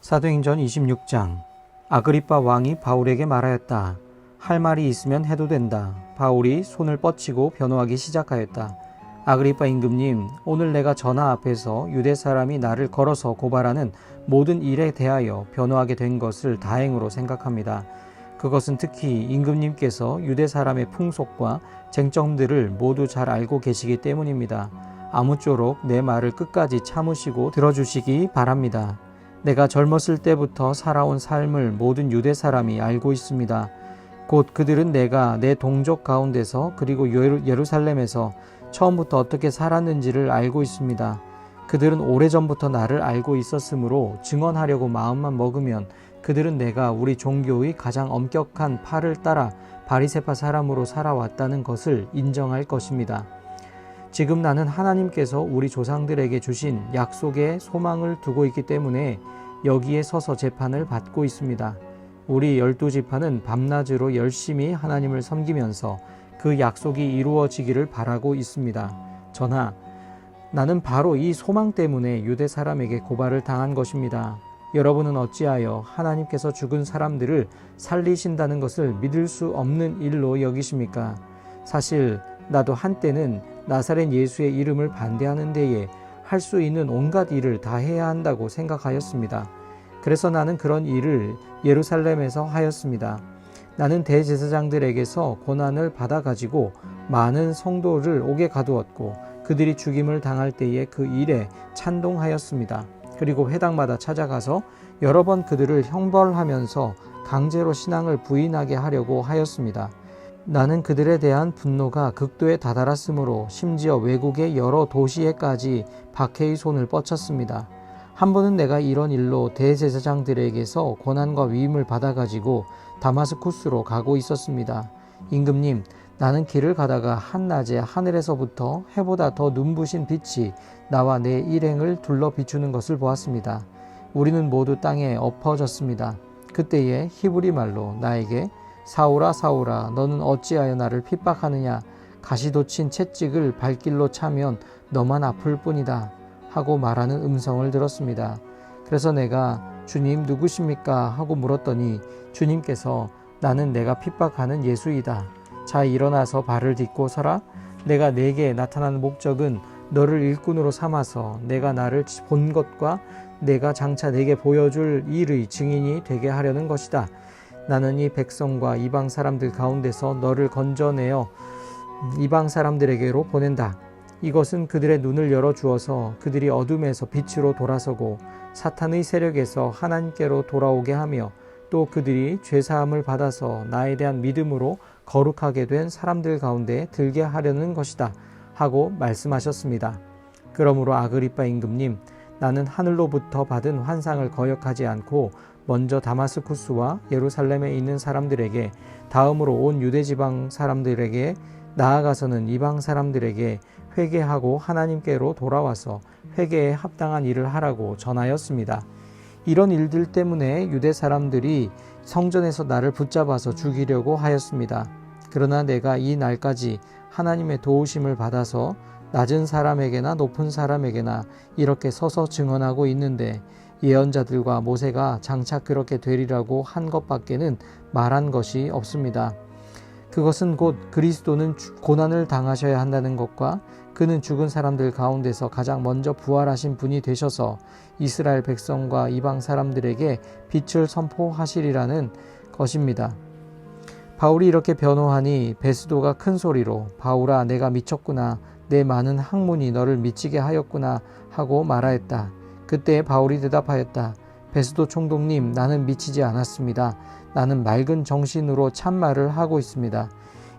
사도행전 26장. 아그리빠 왕이 바울에게 말하였다. 할 말이 있으면 해도 된다. 바울이 손을 뻗치고 변호하기 시작하였다. 아그리빠 임금님, 오늘 내가 전하 앞에서 유대 사람이 나를 걸어서 고발하는 모든 일에 대하여 변호하게 된 것을 다행으로 생각합니다. 그것은 특히 임금님께서 유대 사람의 풍속과 쟁점들을 모두 잘 알고 계시기 때문입니다. 아무쪼록 내 말을 끝까지 참으시고 들어주시기 바랍니다. 내가 젊었을 때부터 살아온 삶을 모든 유대 사람이 알고 있습니다. 곧 그들은 내가 내 동족 가운데서 그리고 예루살렘에서 처음부터 어떻게 살았는지를 알고 있습니다. 그들은 오래전부터 나를 알고 있었으므로 증언하려고 마음만 먹으면 그들은 내가 우리 종교의 가장 엄격한 팔을 따라 바리새파 사람으로 살아왔다는 것을 인정할 것입니다. 지금 나는 하나님께서 우리 조상들에게 주신 약속에 소망을 두고 있기 때문에 여기에 서서 재판을 받고 있습니다. 우리 12지파는 밤낮으로 열심히 하나님을 섬기면서 그 약속이 이루어지기를 바라고 있습니다. 전하, 나는 바로 이 소망 때문에 유대 사람에게 고발을 당한 것입니다. 여러분은 어찌하여 하나님께서 죽은 사람들을 살리신다는 것을 믿을 수 없는 일로 여기십니까? 사실 나도 한때는 나사렛 예수의 이름을 반대하는 데에 할 수 있는 온갖 일을 다 해야 한다고 생각하였습니다. 그래서 나는 그런 일을 예루살렘에서 하였습니다. 나는 대제사장들에게서 고난을 받아가지고 많은 성도를 옥에 가두었고 그들이 죽임을 당할 때에 그 일에 찬동하였습니다. 그리고 회당마다 찾아가서 여러 번 그들을 형벌하면서 강제로 신앙을 부인하게 하려고 하였습니다. 나는 그들에 대한 분노가 극도에 다다랐으므로 심지어 외국의 여러 도시에까지 박해의 손을 뻗쳤습니다. 한 번은 내가 이런 일로 대제사장들에게서 고난과 위임을 받아가지고 다마스쿠스로 가고 있었습니다. 임금님, 나는 길을 가다가 한낮에 하늘에서부터 해보다 더 눈부신 빛이 나와 내 일행을 둘러 비추는 것을 보았습니다. 우리는 모두 땅에 엎어졌습니다. 그때에 히브리 말로 나에게 사울아 사울아 너는 어찌하여 나를 핍박하느냐, 가시돋친 채찍을 발길로 차면 너만 아플 뿐이다 하고 말하는 음성을 들었습니다. 그래서 내가 주님 누구십니까 하고 물었더니 주님께서 나는 내가 핍박하는 예수이다. 자, 일어나서 발을 딛고 서라. 내가 내게 나타나는 목적은 너를 일꾼으로 삼아서 내가 나를 본 것과 내가 장차 내게 보여줄 일의 증인이 되게 하려는 것이다. 나는 이 백성과 이방 사람들 가운데서 너를 건져내어 이방 사람들에게로 보낸다. 이것은 그들의 눈을 열어주어서 그들이 어둠에서 빛으로 돌아서고 사탄의 세력에서 하나님께로 돌아오게 하며 또 그들이 죄사함을 받아서 나에 대한 믿음으로 거룩하게 된 사람들 가운데 들게 하려는 것이다 하고 말씀하셨습니다. 그러므로 아그리빠 임금님, 나는 하늘로부터 받은 환상을 거역하지 않고 먼저 다마스쿠스와 예루살렘에 있는 사람들에게, 다음으로 온 유대지방 사람들에게, 나아가서는 이방 사람들에게 회개하고 하나님께로 돌아와서 회개에 합당한 일을 하라고 전하였습니다. 이런 일들 때문에 유대 사람들이 성전에서 나를 붙잡아서 죽이려고 하였습니다. 그러나 내가 이 날까지 하나님의 도우심을 받아서 낮은 사람에게나 높은 사람에게나 이렇게 서서 증언하고 있는데 예언자들과 모세가 장차 그렇게 되리라고 한 것밖에는 말한 것이 없습니다. 그것은 곧 그리스도는 고난을 당하셔야 한다는 것과 그는 죽은 사람들 가운데서 가장 먼저 부활하신 분이 되셔서 이스라엘 백성과 이방 사람들에게 빛을 선포하시리라는 것입니다. 바울이 이렇게 변호하니 베스도가 큰 소리로 바울아, 내가 미쳤구나. 내 많은 학문이 너를 미치게 하였구나 하고 말하였다. 그때 바울이 대답하였다. 베스도 총독님, 나는 미치지 않았습니다. 나는 맑은 정신으로 참말을 하고 있습니다.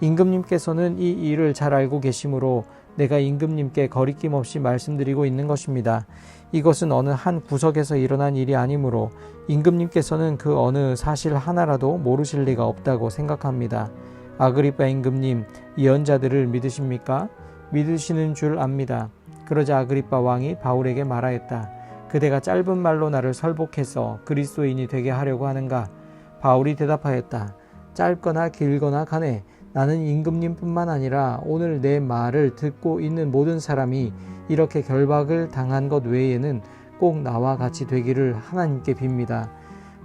임금님께서는 이 일을 잘 알고 계시므로 내가 임금님께 거리낌 없이 말씀드리고 있는 것입니다. 이것은 어느 한 구석에서 일어난 일이 아니므로 임금님께서는 그 어느 사실 하나라도 모르실 리가 없다고 생각합니다. 아그리빠 임금님, 예언자들을 믿으십니까? 믿으시는 줄 압니다. 그러자 아그리빠 왕이 바울에게 말하였다. 그대가 짧은 말로 나를 설복해서 그리스도인이 되게 하려고 하는가? 바울이 대답하였다. 짧거나 길거나 간에 나는 임금님뿐만 아니라 오늘 내 말을 듣고 있는 모든 사람이 이렇게 결박을 당한 것 외에는 꼭 나와 같이 되기를 하나님께 빕니다.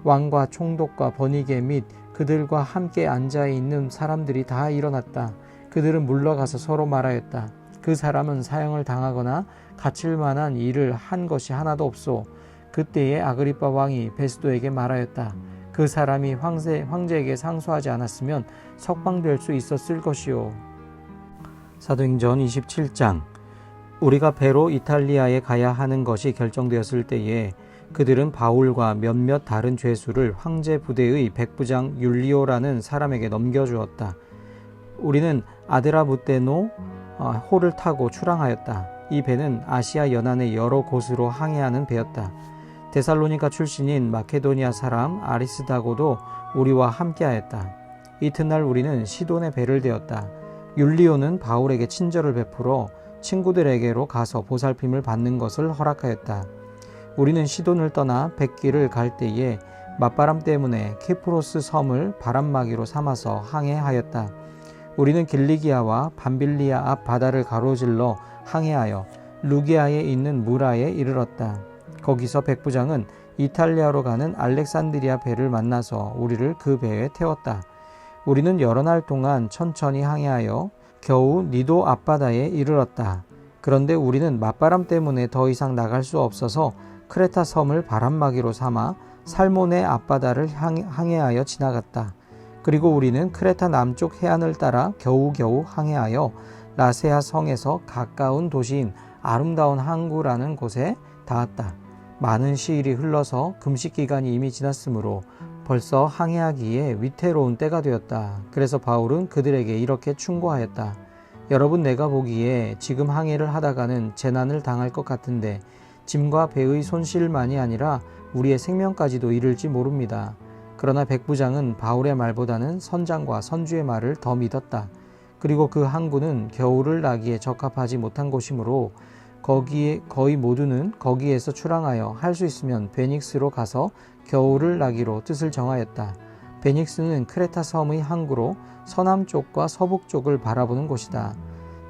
왕과 총독과 번이게 및 그들과 함께 앉아있는 사람들이 다 일어났다. 그들은 물러가서 서로 말하였다. 그 사람은 사형을 당하거나 갇힐 만한 일을 한 것이 하나도 없소. 그때에 아그리빠 왕이 베스도에게 말하였다. 그 사람이 황제에게 상소하지 않았으면 석방될 수 있었을 것이요. 사도행전 27장. 우리가 배로 이탈리아에 가야 하는 것이 결정되었을 때에 그들은 바울과 몇몇 다른 죄수를 황제 부대의 백부장 율리오라는 사람에게 넘겨주었다. 우리는 아드라무테노 호를 타고 출항하였다. 이 배는 아시아 연안의 여러 곳으로 항해하는 배였다. 데살로니가 출신인 마케도니아 사람 아리스다고도 우리와 함께하였다. 이튿날 우리는 시돈의 배를 대었다. 율리오는 바울에게 친절을 베풀어 친구들에게로 가서 보살핌을 받는 것을 허락하였다. 우리는 시돈을 떠나 백길을 갈 때에 맞바람 때문에 키프로스 섬을 바람막이로 삼아서 항해하였다. 우리는 길리기아와 밤빌리아 앞 바다를 가로질러 항해하여 루기아에 있는 무라에 이르렀다. 거기서 백부장은 이탈리아로 가는 알렉산드리아 배를 만나서 우리를 그 배에 태웠다. 우리는 여러 날 동안 천천히 항해하여 겨우 니도 앞바다에 이르렀다. 그런데 우리는 맞바람 때문에 더 이상 나갈 수 없어서 크레타 섬을 바람막이로 삼아 살모네 앞바다를 항해하여 지나갔다. 그리고 우리는 크레타 남쪽 해안을 따라 겨우겨우 항해하여 라세아 성에서 가까운 도시인 아름다운 항구라는 곳에 닿았다. 많은 시일이 흘러서 금식 기간이 이미 지났으므로 벌써 항해하기에 위태로운 때가 되었다. 그래서 바울은 그들에게 이렇게 충고하였다. 여러분, 내가 보기에 지금 항해를 하다가는 재난을 당할 것 같은데 짐과 배의 손실만이 아니라 우리의 생명까지도 이를지 모릅니다. 그러나 백부장은 바울의 말보다는 선장과 선주의 말을 더 믿었다. 그리고 그 항구는 겨울을 나기에 적합하지 못한 곳이므로 거의 모두는 거기에서 출항하여 할 수 있으면 베닉스로 가서 겨울을 나기로 뜻을 정하였다. 베닉스는 크레타 섬의 항구로 서남쪽과 서북쪽을 바라보는 곳이다.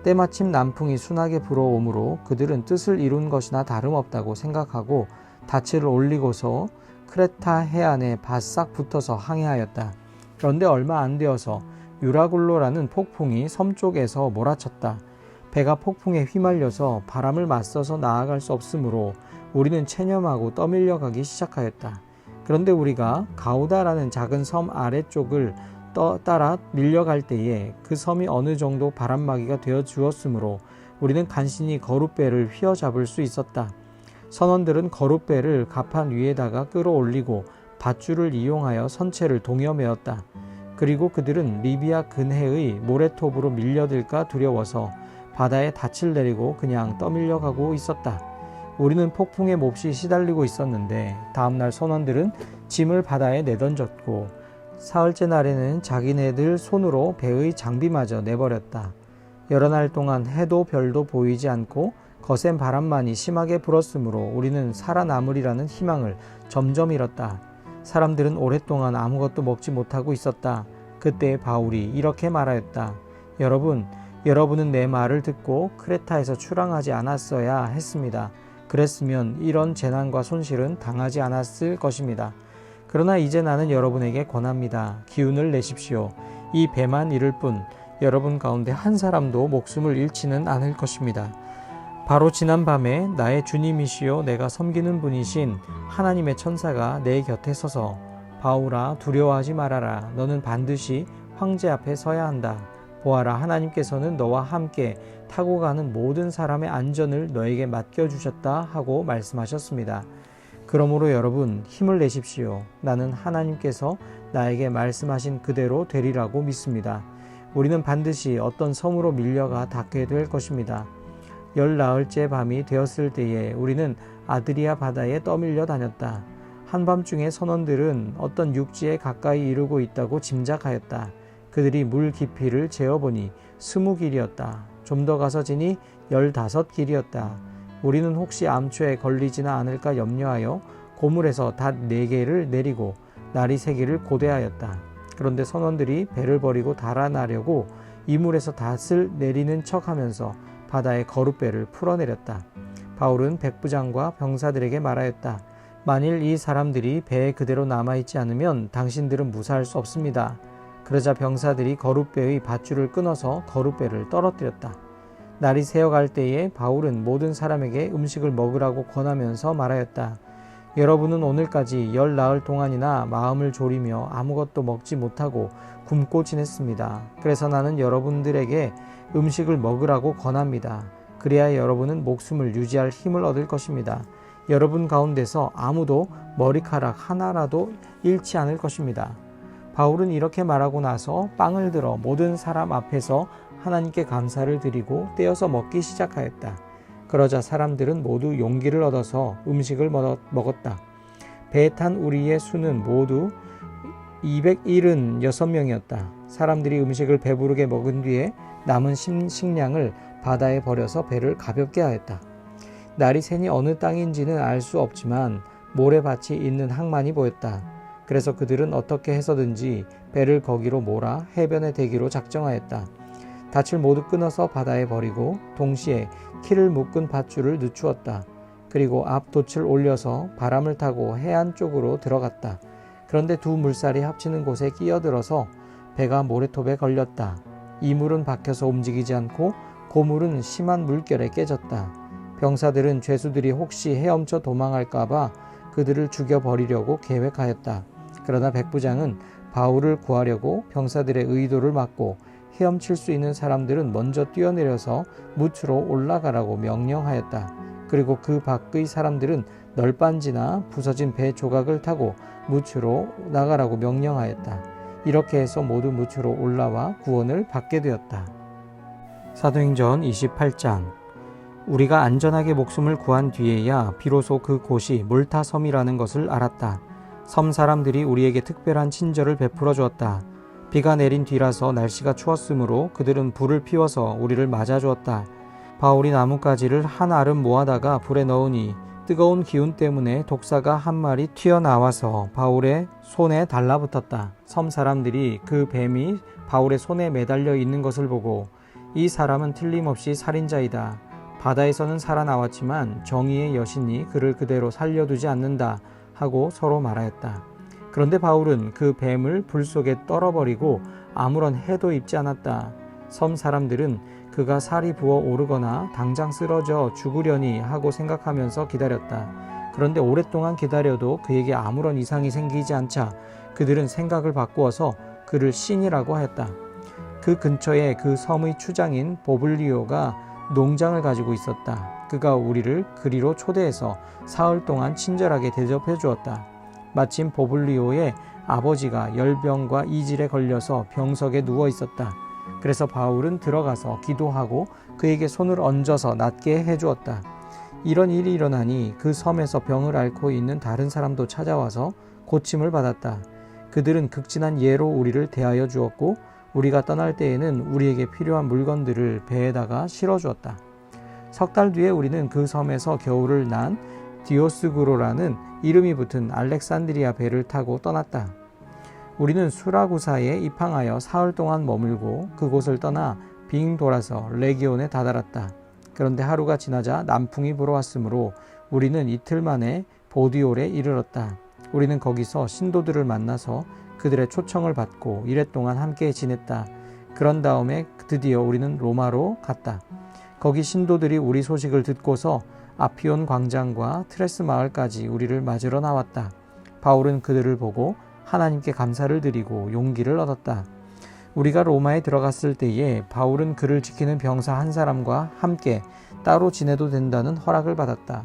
때마침 남풍이 순하게 불어오므로 그들은 뜻을 이룬 것이나 다름없다고 생각하고 닻을 올리고서 크레타 해안에 바싹 붙어서 항해하였다. 그런데 얼마 안 되어서 유라굴로라는 폭풍이 섬 쪽에서 몰아쳤다. 배가 폭풍에 휘말려서 바람을 맞서서 나아갈 수 없으므로 우리는 체념하고 떠밀려가기 시작하였다. 그런데 우리가 가우다라는 작은 섬 아래쪽을 따라 밀려갈 때에 그 섬이 어느 정도 바람막이가 되어 주었으므로 우리는 간신히 거룻배를 휘어잡을 수 있었다. 선원들은 거룻배를 갑판 위에다가 끌어올리고 밧줄을 이용하여 선체를 동여매었다. 그리고 그들은 리비아 근해의 모래톱으로 밀려들까 두려워서 바다에 닻을 내리고 그냥 떠밀려가고 있었다. 우리는 폭풍에 몹시 시달리고 있었는데 다음날 선원들은 짐을 바다에 내던졌고 사흘째 날에는 자기네들 손으로 배의 장비마저 내버렸다. 여러 날 동안 해도 별도 보이지 않고 거센 바람만이 심하게 불었으므로 우리는 살아남으리라는 희망을 점점 잃었다. 사람들은 오랫동안 아무것도 먹지 못하고 있었다. 그때 바울이 이렇게 말하였다. 여러분은 내 말을 듣고 크레타에서 출항하지 않았어야 했습니다. 그랬으면 이런 재난과 손실은 당하지 않았을 것입니다. 그러나 이제 나는 여러분에게 권합니다. 기운을 내십시오. 이 배만 잃을 뿐 여러분 가운데 한 사람도 목숨을 잃지는 않을 것입니다. 바로 지난 밤에 나의 주님이시요 내가 섬기는 분이신 하나님의 천사가 내 곁에 서서 바울아, 두려워하지 말아라. 너는 반드시 황제 앞에 서야 한다. 보아라, 하나님께서는 너와 함께 타고 가는 모든 사람의 안전을 너에게 맡겨주셨다 하고 말씀하셨습니다. 그러므로 여러분, 힘을 내십시오. 나는 하나님께서 나에게 말씀하신 그대로 되리라고 믿습니다. 우리는 반드시 어떤 섬으로 밀려가 닿게 될 것입니다. 10나흘째 밤이 되었을 때에 우리는 아드리아 바다에 떠밀려 다녔다. 한밤중에 선원들은 어떤 육지에 가까이 이르고 있다고 짐작하였다. 그들이 물 깊이를 재어보니 20길이었다. 좀 더 가서 지니 15길이었다. 우리는 혹시 암초에 걸리지는 않을까 염려하여 고물에서 닷 4개를 내리고 나리 3개를 고대하였다. 그런데 선원들이 배를 버리고 달아나려고 이물에서 닷을 내리는 척하면서 바다에 거룻배를 풀어내렸다. 바울은 백부장과 병사들에게 말하였다. 만일 이 사람들이 배에 그대로 남아있지 않으면 당신들은 무사할 수 없습니다. 그러자 병사들이 거룻배의 밧줄을 끊어서 거룻배를 떨어뜨렸다. 날이 새어갈 때에 바울은 모든 사람에게 음식을 먹으라고 권하면서 말하였다. 여러분은 오늘까지 열 나흘 동안이나 마음을 졸이며 아무것도 먹지 못하고 굶고 지냈습니다. 그래서 나는 여러분들에게 음식을 먹으라고 권합니다. 그래야 여러분은 목숨을 유지할 힘을 얻을 것입니다. 여러분 가운데서 아무도 머리카락 하나라도 잃지 않을 것입니다. 바울은 이렇게 말하고 나서 빵을 들어 모든 사람 앞에서 하나님께 감사를 드리고 떼어서 먹기 시작하였다. 그러자 사람들은 모두 용기를 얻어서 음식을 먹었다. 배에 탄 우리의 수는 모두 276명이었다. 사람들이 음식을 배부르게 먹은 뒤에 남은 식량을 바다에 버려서 배를 가볍게 하였다. 날이 새니 어느 땅인지는 알 수 없지만 모래밭이 있는 항만이 보였다. 그래서 그들은 어떻게 해서든지 배를 거기로 몰아 해변에 대기로 작정하였다. 닻을 모두 끊어서 바다에 버리고 동시에 키를 묶은 밧줄을 늦추었다. 그리고 앞 돛을 올려서 바람을 타고 해안 쪽으로 들어갔다. 그런데 두 물살이 합치는 곳에 끼어들어서 배가 모래톱에 걸렸다. 이 물은 박혀서 움직이지 않고 고물은 심한 물결에 깨졌다. 병사들은 죄수들이 혹시 헤엄쳐 도망할까봐 그들을 죽여버리려고 계획하였다. 그러나 백부장은 바울을 구하려고 병사들의 의도를 막고 헤엄칠 수 있는 사람들은 먼저 뛰어내려서 무추로 올라가라고 명령하였다. 그리고 그 밖의 사람들은 널빤지나 부서진 배 조각을 타고 무추로 나가라고 명령하였다. 이렇게 해서 모두 무추로 올라와 구원을 받게 되었다. 사도행전 28장. 우리가 안전하게 목숨을 구한 뒤에야 비로소 그 곳이 몰타 섬이라는 것을 알았다. 섬 사람들이 우리에게 특별한 친절을 베풀어 주었다. 비가 내린 뒤라서 날씨가 추웠으므로 그들은 불을 피워서 우리를 맞아주었다. 바울이 나뭇가지를 한 알음 모아다가 불에 넣으니 뜨거운 기운 때문에 독사가 한 마리 튀어나와서 바울의 손에 달라붙었다. 섬 사람들이 그 뱀이 바울의 손에 매달려 있는 것을 보고 이 사람은 틀림없이 살인자이다. 바다에서는 살아나왔지만 정의의 여신이 그를 그대로 살려두지 않는다 하고 서로 말하였다. 그런데 바울은 그 뱀을 불 속에 떨어버리고 아무런 해도 입지 않았다. 섬 사람들은 그가 살이 부어 오르거나 당장 쓰러져 죽으려니 하고 생각하면서 기다렸다. 그런데 오랫동안 기다려도 그에게 아무런 이상이 생기지 않자 그들은 생각을 바꾸어서 그를 신이라고 하였다. 그 근처에 그 섬의 추장인 보블리오가 농장을 가지고 있었다. 그가 우리를 그리로 초대해서 사흘 동안 친절하게 대접해 주었다. 마침 보블리오의 아버지가 열병과 이질에 걸려서 병석에 누워 있었다. 그래서 바울은 들어가서 기도하고 그에게 손을 얹어서 낫게 해주었다. 이런 일이 일어나니 그 섬에서 병을 앓고 있는 다른 사람도 찾아와서 고침을 받았다. 그들은 극진한 예로 우리를 대하여 주었고 우리가 떠날 때에는 우리에게 필요한 물건들을 배에다가 실어주었다. 석 달 뒤에 우리는 그 섬에서 겨울을 난 디오스구로라는 이름이 붙은 알렉산드리아 배를 타고 떠났다. 우리는 수라구사에 입항하여 사흘 동안 머물고 그곳을 떠나 빙 돌아서 레기온에 다다랐다. 그런데 하루가 지나자 남풍이 불어왔으므로 우리는 이틀 만에 보디올에 이르렀다. 우리는 거기서 신도들을 만나서 그들의 초청을 받고 이랫동안 함께 지냈다. 그런 다음에 드디어 우리는 로마로 갔다. 거기 신도들이 우리 소식을 듣고서 아피온 광장과 트레스 마을까지 우리를 맞으러 나왔다. 바울은 그들을 보고 하나님께 감사를 드리고 용기를 얻었다. 우리가 로마에 들어갔을 때에 바울은 그를 지키는 병사 한 사람과 함께 따로 지내도 된다는 허락을 받았다.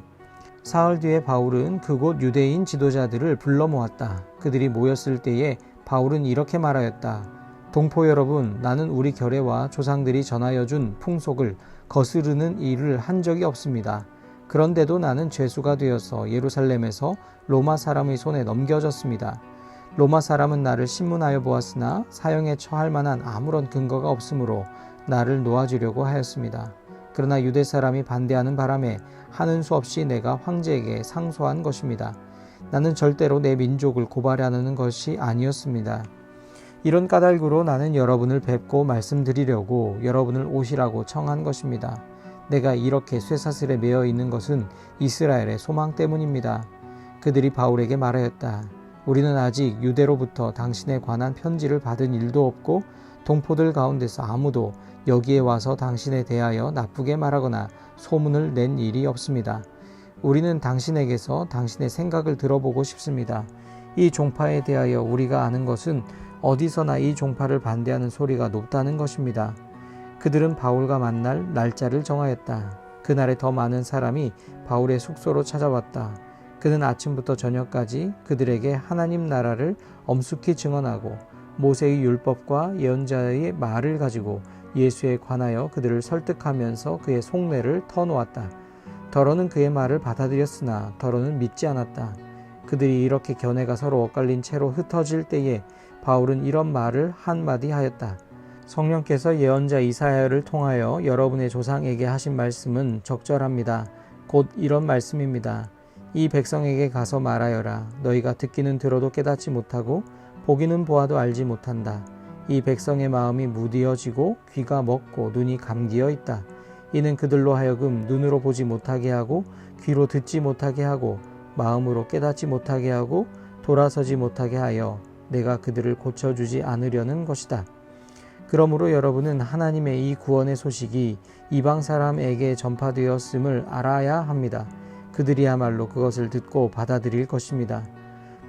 사흘 뒤에 바울은 그곳 유대인 지도자들을 불러 모았다. 그들이 모였을 때에 바울은 이렇게 말하였다. 동포 여러분, 나는 우리 결례와 조상들이 전하여 준 풍속을 거스르는 일을 한 적이 없습니다. 그런데도 나는 죄수가 되어서 예루살렘에서 로마 사람의 손에 넘겨졌습니다. 로마 사람은 나를 신문하여 보았으나 사형에 처할 만한 아무런 근거가 없으므로 나를 놓아주려고 하였습니다. 그러나 유대 사람이 반대하는 바람에 하는 수 없이 내가 황제에게 상소한 것입니다. 나는 절대로 내 민족을 고발하는 것이 아니었습니다. 이런 까닭으로 나는 여러분을 뵙고 말씀드리려고 여러분을 오시라고 청한 것입니다. 내가 이렇게 쇠사슬에 매어 있는 것은 이스라엘의 소망 때문입니다. 그들이 바울에게 말하였다. 우리는 아직 유대로부터 당신에 관한 편지를 받은 일도 없고 동포들 가운데서 아무도 여기에 와서 당신에 대하여 나쁘게 말하거나 소문을 낸 일이 없습니다. 우리는 당신에게서 당신의 생각을 들어보고 싶습니다. 이 종파에 대하여 우리가 아는 것은 어디서나 이 종파를 반대하는 소리가 높다는 것입니다. 그들은 바울과 만날 날짜를 정하였다. 그날에 더 많은 사람이 바울의 숙소로 찾아왔다. 그는 아침부터 저녁까지 그들에게 하나님 나라를 엄숙히 증언하고 모세의 율법과 예언자의 말을 가지고 예수에 관하여 그들을 설득하면서 그의 속내를 터놓았다. 더러는 그의 말을 받아들였으나 더러는 믿지 않았다. 그들이 이렇게 견해가 서로 엇갈린 채로 흩어질 때에 바울은 이런 말을 한마디 하였다. 성령께서 예언자 이사야를 통하여 여러분의 조상에게 하신 말씀은 적절합니다. 곧 이런 말씀입니다. 이 백성에게 가서 말하여라. 너희가 듣기는 들어도 깨닫지 못하고 보기는 보아도 알지 못한다. 이 백성의 마음이 무디어지고 귀가 먹고 눈이 감기어 있다. 이는 그들로 하여금 눈으로 보지 못하게 하고 귀로 듣지 못하게 하고 마음으로 깨닫지 못하게 하고 돌아서지 못하게 하여 내가 그들을 고쳐주지 않으려는 것이다. 그러므로 여러분은 하나님의 이 구원의 소식이 이방 사람에게 전파되었음을 알아야 합니다. 그들이야말로 그것을 듣고 받아들일 것입니다.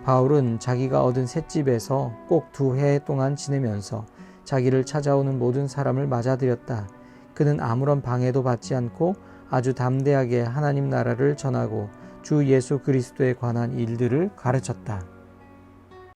바울은 자기가 얻은 셋집에서 꼭 2해 동안 지내면서 자기를 찾아오는 모든 사람을 맞아들였다. 그는 아무런 방해도 받지 않고 아주 담대하게 하나님 나라를 전하고 주 예수 그리스도에 관한 일들을 가르쳤다.